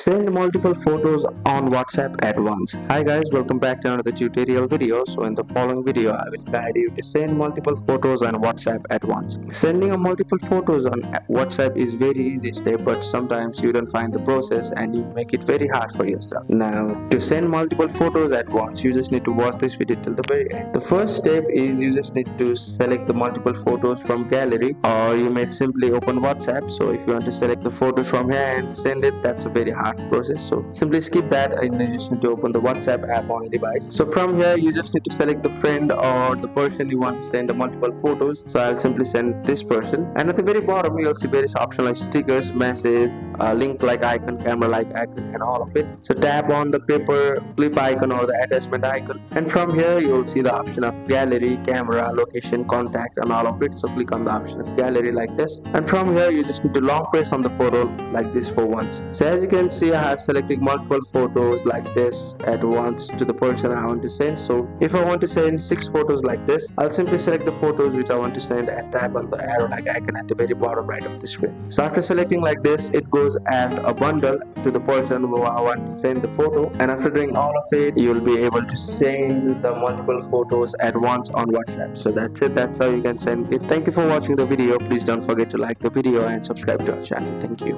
Send multiple photos on WhatsApp at once. Hi guys, welcome back to another tutorial video. So in the following video, I will guide you to send multiple photos on WhatsApp at once. Sending a multiple photos on WhatsApp is very easy step, but sometimes you don't find the process and you make it very hard for yourself. Now, to send multiple photos at once, you just need to watch this video till the very end. The first step is you just need to select the multiple photos from gallery, or you may simply open WhatsApp. So if you want to select the photos from here and send it, that's a very hard process, so simply skip that and you just need to open the WhatsApp app on your device. So from here you just need to select the friend or the person you want to send the multiple photos. So I'll simply send this person, and at the very bottom you'll see various options like stickers, message, link like icon, camera like icon, and all of it. So tap on the paper clip icon or the attachment icon, and from here you'll see the option of gallery, camera, location, contact, and all of it. So click on the option of gallery like this, and from here you just need to long press on the photo like this for once. So as you can see, I have selected multiple photos like this at once to the person I want to send. So if I want to send 6 photos like this, I'll simply select the photos which I want to send and tap on the arrow like icon at the very bottom right of the screen. So after selecting like this, it goes as a bundle to the person who I want to send the photo, and after doing all of it, you'll be able to send the multiple photos at once on WhatsApp. So that's it, that's how you can send it. Thank you for watching the video. Please don't forget to like the video and subscribe to our channel. Thank you.